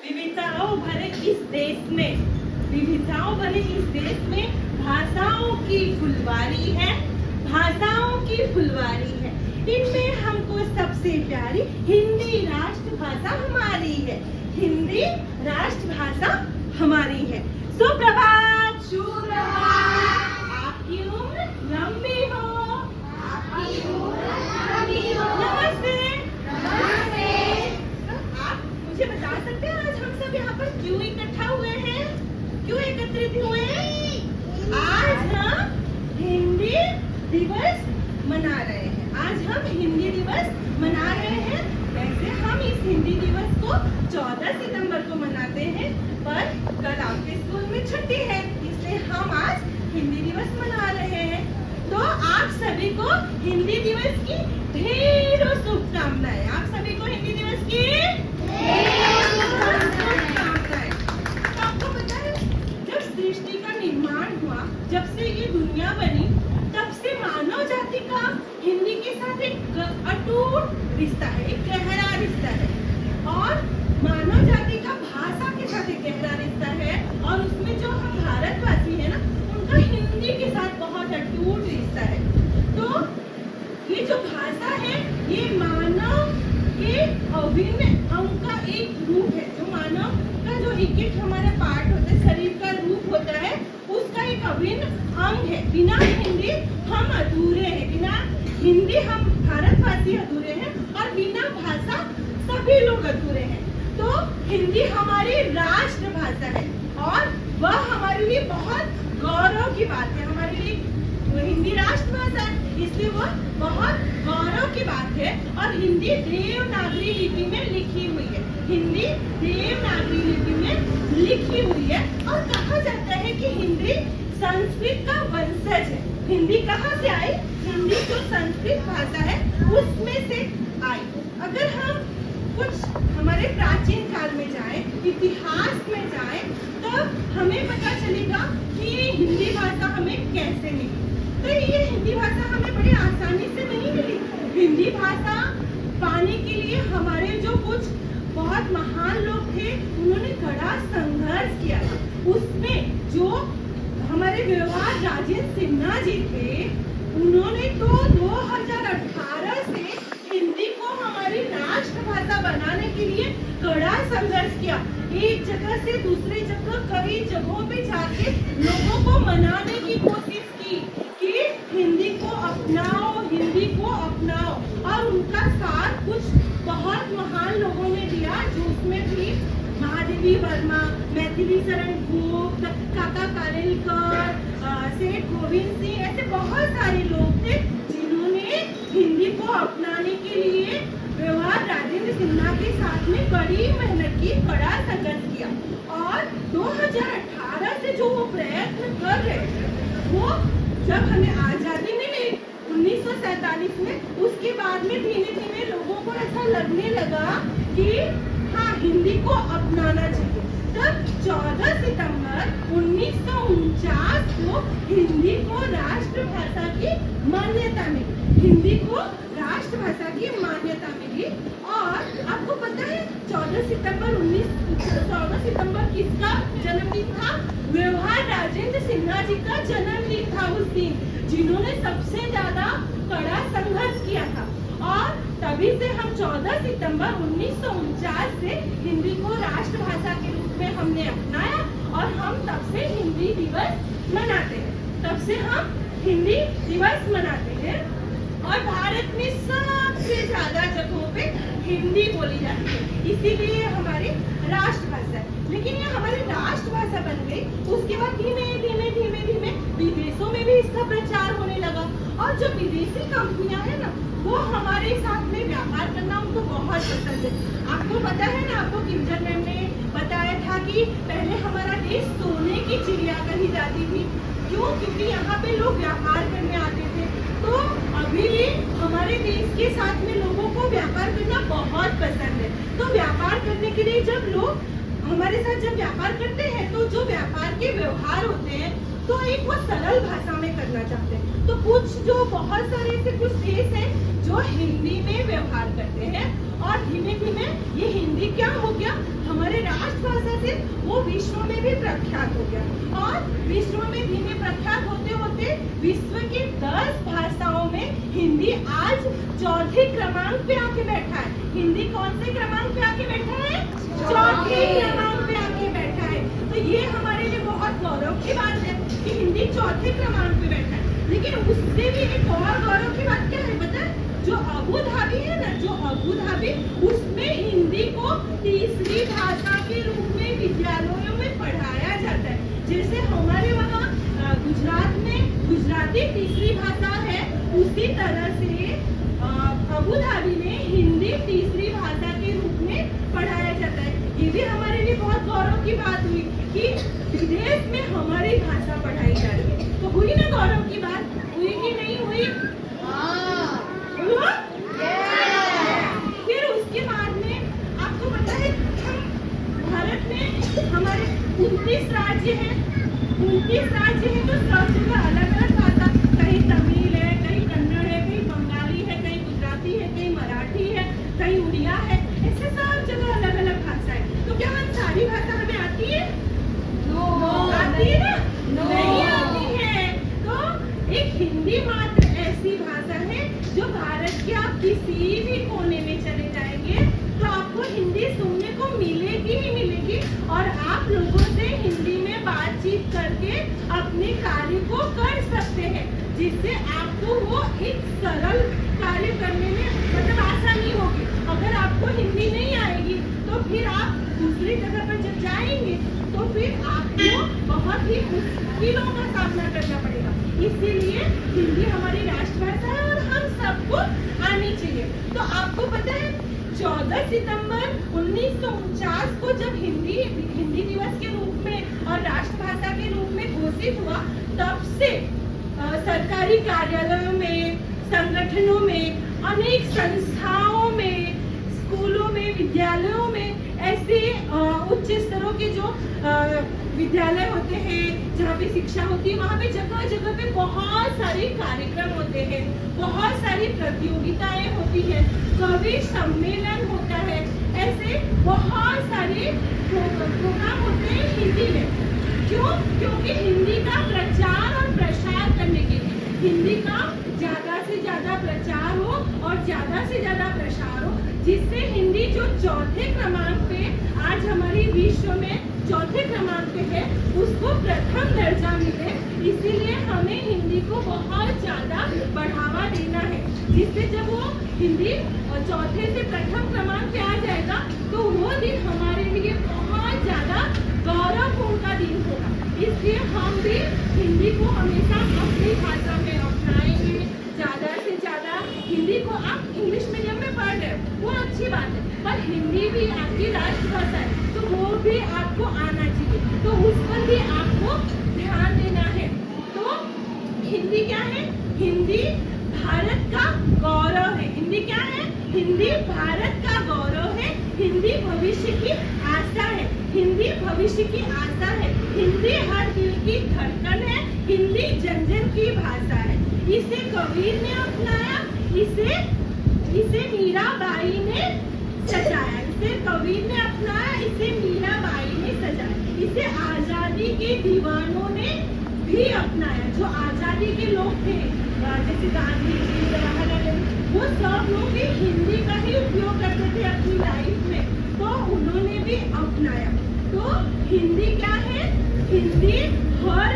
विविधताओं भरे इस देश में, विविधताओं भरे इस देश में भाषाओं की फुलवारी है, भाषाओं की फुलवारी है। इनमें हमको सबसे प्यारी हिंदी राष्ट्रभाषा हमारी है, हिंदी राष्ट्रभाषा हमारी है। सुप्रभात, सुप्रभात। आपकी उम्र लंबी हो, आपकी उम्र लंबी हो। नमस्ते, नमस्ते। आप मुझे बता सकते हैं आज हम सब यहाँ पर क्यों इकट्ठा हुए हैं, क्यों एकत्रित हुए हैं? आज हम हिंदी दिवस मना रहे हैं, आज हम हिंदी दिवस मना रहे हैं। वैसे हम इस हिंदी दिवस को 14 सितंबर को मनाते हैं, पर कल आपके स्कूल में छुट्टी है, इसलिए हम आज हिंदी दिवस मना रहे हैं। तो आप सभी को हिंदी दिवस की ढेरों शुभकामनाएं। आप सभी को हिंदी दिवस की शुभकामनाएं। आपको पता है, जब सृष्टि का निर्माण हुआ, जब से ये दुनिया बनी, तब से मानव जाति का हिंदी के साथ एक अटूट रिश्ता है, एक गहरा रिश्ता है। और मानव जाति का भाषा के साथ एक गहरा रिश्ता है, और उसमें जो हम भारतवासी है ना, उनका हिंदी के साथ बहुत अटूट रिश्ता है। तो ये जो भाषा है, ये मानव के अभिन्न अंग का एक रूप है। जो मानव का जो एक हमारा पार्ट होता है, शरीर का रूप होता है, उसका एक अभिन्न अंग है। बिना हिंदी हम अधूरे हैं, बिना हिंदी हम भारतवासी अधूरे हैं, और बिना भाषा सभी लोग अधूरे हैं। तो हिंदी हमारी राष्ट्रभाषा है, और वह हमारे लिए बहुत गौरव की बात है। हमारे लिए हिंदी राष्ट्रभाषा है, इसलिए वह बहुत गौरव की बात है। और हिंदी देवनागरी लिपि में लिखी हुई है, हिंदी देवनागरी लिपि में लिखी हुई है। और कहा जाता है कि हिंदी संस्कृत का वंशज है। हिंदी कहाँ से आई? हिंदी जो संस्कृत भाषा है उसमें से आई। अगर हम कुछ हमारे प्राचीन काल में जाएं, इतिहास में जाएं, तब हमें पता चलेगा कि हिंदी भाषा हमें कैसे मिली। तो ये हिंदी भाषा हमें बड़ी आसानी से नहीं मिली। हिंदी भाषा पाने के लिए हमारे जो कुछ बहुत महान लोग थे, उन्होंने कड़ा संघर्ष किया था। उसमें जो हमारे व्यवहार राजेंद्र सिन्हा जी थे, उन्होंने तो 2018 से हिंदी को हमारी राष्ट्रभाषा बनाने के लिए कड़ा संघर्ष किया। एक जगह से दूसरी जगह, कई जगहों पे जाके लोगों को मनाने की कोशिश की कि हिंदी को अपनाओ, हिंदी को अपनाओ। और उनका साथ कुछ बहुत महान लोगों ने दिया, जो उसमें भी महादेवी वर्मा, मैथिली शरण गुप्त, काका कालेलकर, सेठ गोविंद सिंह, ऐसे बहुत सारे लोग थे जिन्होंने हिंदी को अपनाने के लिए व्यवहार राजेंद्र सिन्हा के साथ में कड़ी मेहनत की, कड़ा संघर्ष किया। और 2018 से जो वो प्रयत्न कर रहे थे, वो जब हमें आजादी मिली 1947 में, उसके बाद में धीरे धीरे लोगों को ऐसा लगने लगा कि हाँ, हिंदी को अपनाना चाहिए। तब 14 सितंबर 1949 को हिंदी को राष्ट्रभाषा की मान्यता मिली, हिंदी को राष्ट्रभाषा की मान्यता मिली। और आपको पता है 14 सितंबर किसका जन्मदिन था? व्यवहार राजेंद्र सिन्हा जी का जन्मदिन था उस दिन, जिन्होंने सबसे ज्यादा कड़ा संघर्ष किया था। और तभी से हम 14 सितंबर 1949 से हिंदी को राष्ट्रभाषा के रूप में हमने अपनाया, और हम तब से हिंदी दिवस मनाते हैं। तब से हम हिंदी दिवस मनाते हैं। और भारत में सबसे ज्यादा जगहों पे हिंदी बोली जाती है, इसीलिए हमारी राष्ट्रभाषा है। लेकिन ये हमारी राष्ट्रभाषा बन गई, उसके बाद धीमे धीमे धीमे धीमे विदेशों में भी इसका प्रचार होने लगा। और जो विदेशी कंपनियां हैं ना, वो हमारे साथ में व्यापार करना उनको बहुत पसंद है। आपको पता है ना, आपको किंजल मैम ने बताया था कि पहले हमारा देश सोने की चिड़िया कही जाती थी। क्यों? क्योंकि यहाँ पे लोग व्यापार करने आते थे। तो अभी भी हमारे देश के साथ में लोगों को व्यापार करना बहुत पसंद है। तो व्यापार करने के लिए जब लोग हमारे साथ जब व्यापार करते हैं, तो जो व्यापार के व्यवहार होते हैं, तो एक वो सरल भाषा में करना चाहते हैं। तो कुछ जो बहुत सारे ऐसे कुछ देश हैं जो हिंदी में व्यवहार करते हैं, और धीमे धीमे ये हिंदी क्या हो गया, हमारे राष्ट्र राष्ट्रभाषा से वो विश्व में भी प्रख्यात हो गया और विश्व में धीमे प्रख्यात होते होते विश्व की 10 भाषाओं में हिंदी आज चौथे क्रमांक पे आके बैठा है। हिंदी कौन से क्रमांक पे आके बैठा है? चौथे क्रमांक पे आके बैठा है। तो ये हमारे लिए बहुत गौरव की बात है कि हिंदी चौथे क्रमांक पे बैठा है। लेकिन उससे भी एक और गौरव की बात क्या है पता है? जो अबू धाबी है ना, जो अबू धाबी, उसमें हिंदी को तीसरी भाषा के रूप में विद्यालयों में पढ़ाया जाता है। जैसे हमारे वहाँ गुजरात में गुजराती तीसरी भाषा है, उसी तरह से अबू धाबी में हिंदी तीसरी भाषा के रूप में पढ़ाया जाता है। ये भी हमारे लिए बहुत गौरव की बात हुई कि विदेश में हमारी भाषा पढ़ाई जा रही है। तो हुई ना गौरव की बात? हुई कि नहीं हुई? फिर उसके बाद में आपको पता है भारत में हमारे 29 राज्य हैं। 29 राज्य हैं तो सब जगह अलग अलग भाषा, कहीं तमिल है, कहीं कन्नड़ है, कहीं बंगाली है, कहीं गुजराती है, कहीं मराठी है, कहीं उड़िया है, ऐसे सब जगह अलग अलग भाषा है। तो क्या हम सारी भाषा हमें आती है? आती है ना? नहीं आती है। तो एक हिंदी मात्र ऐसी भाषा है जो भारत के आप किसी भी कोने में चले जाएंगे तो आपको हिंदी सुनने को मिलेगी ही मिलेगी और आप लोगों से हिंदी में बातचीत करके अपने कार्य को कर सकते हैं, जिससे आपको वो एक सरल कार्य करने में मतलब आसानी होगी। अगर आपको हिंदी नहीं आएगी तो फिर आप दूसरी जगह पर जब जाएंगे तो फिर आपको बहुत ही मुश्किलों का सामना करना पड़ेगा। इसीलिए हिंदी हमारी राष्ट्रभाषा है और हम सबको आनी चाहिए। तो आपको पता है 14 सितंबर 1949 को जब हिंदी दिवस के रूप में और राष्ट्रभाषा के रूप में घोषित हुआ, तब से सरकारी कार्यालयों में, संगठनों में, अनेक संस्थाओं में, स्कूलों में, विद्यालयों में ऐसे उच्च स्तरों के जो विद्यालय होते हैं जहाँ पे शिक्षा होती है, वहाँ पे जगह जगह पे बहुत सारे कार्यक्रम होते हैं, बहुत सारी प्रतियोगिताएं होती है, कवि सम्मेलन होता है, ऐसे बहुत सारे प्रोग्राम होते हैं हिंदी में। क्यों? क्योंकि हिंदी का प्रचार और प्रसार करने के लिए, हिंदी का ज्यादा से ज्यादा प्रचार हो और ज्यादा से ज्यादा प्रसार हो, जिससे हिंदी जो चौथे क्रमांक पे आज हमारी विश्व में चौथे क्रमांक पे है, उसको प्रथम दर्जा मिले। इसीलिए हमें हिंदी को बहुत ज्यादा बढ़ावा देना है, जिससे जब वो हिंदी चौथे से प्रथम क्रमांक पे आ जाएगा तो वो दिन हमारे लिए बहुत ज्यादा गौरवपूर्ण का दिन होगा। इसलिए हम भी हिंदी को हमेशा अपनी भाषा में अपनाएंगे। ज्यादा से ज्यादा हिंदी को, आप इंग्लिश मीडियम में पढ़ रहे हो वो अच्छी बात है, पर हिंदी भी आपकी राष्ट्रभाषा है तो वो भी आपको आना चाहिए, तो उस पर भी आपको ध्यान देना है। तो हिंदी क्या है? हिंदी भारत का गौरव है। हिंदी क्या है? हिंदी भारत का गौरव है। हिंदी भविष्य की आशा है। हिंदी भविष्य की आशा है। हिंदी हर दिल की धड़कन है। हिंदी जन जन की भाषा है। इसे कबीर ने अपनाया, इसे मीराबाई ने सजाया। इसे कबीर ने अपनाया, इसे मीराबाई ने सजाया। इसे आजादी के दीवानों ने भी अपनाया। जो आजादी के लोग थे जैसे गांधी जी, जवाहरलाल नेहरू, वो सब लोग भी हिंदी का ही उपयोग करते थे अपनी लाइफ में, तो उन्होंने भी अपनाया। तो हिंदी क्या है? हिंदी हर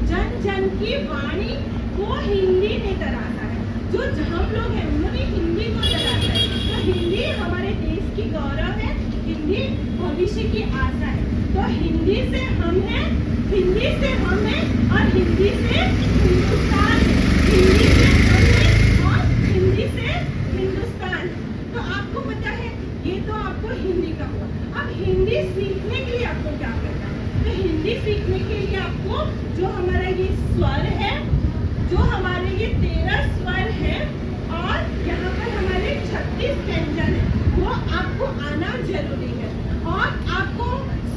जन जन की वाणी को हिंदी ने तराशा है। जो हम लोग हैं उन्होंने हिंदी को तराशा है। तो हिंदी हमारे देश की गौरव है। हिंदी भविष्य की आशा है। तो हिंदी से हम हैं, हिंदी से हम हैं और हिंदी से हिंदुस्तान है। हिंदी से हम हैं और हिंदी से हिंदुस्तान। तो आपको पता है, ये तो आपको हिंदी का हुआ। अब हिंदी सीखने के लिए आपको क्या करना है? तो हिंदी सीखने के लिए आपको जो हमारा ये स्वर है, जो हमारे ये 13 स्वर है और यहाँ पर हमारे 36 व्यंजन है, वो आपको आना जरूरी है। और आपको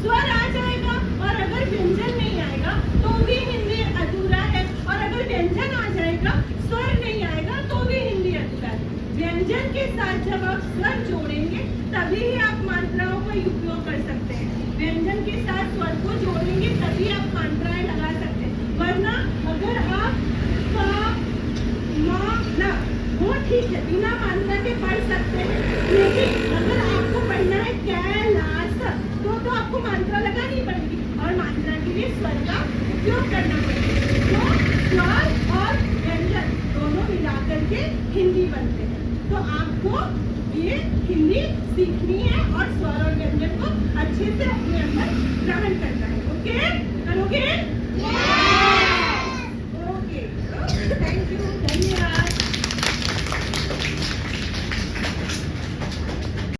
स्वर आ जाएगा और अगर व्यंजन नहीं आएगा तो भी हिंदी अधूरा है, और अगर व्यंजन आ जाएगा, स्वर नहीं आएगा तो भी हिंदी अधूरा है। व्यंजन के साथ जब आप स्वर जोड़ेंगे तभी ही आप मात्राओं का उपयोग कर सकते हैं। वरना अगर आप का माँ ना वो ठीक है बिना मात्रा के पढ़ सकते हैं, लेकिन अगर आपको पढ़ना है कैलाश तो आपको मात्रा लगानी पड़ेगी और मात्रा के लिए स्वर का उपयोग करना पड़ेगा। तो स्वर और व्यंजन दोनों मिलाकर के हिंदी बनते हैं। तो आपको ये हिंदी सीखनी है और स्वर और व्यंजन को अच्छे से अपने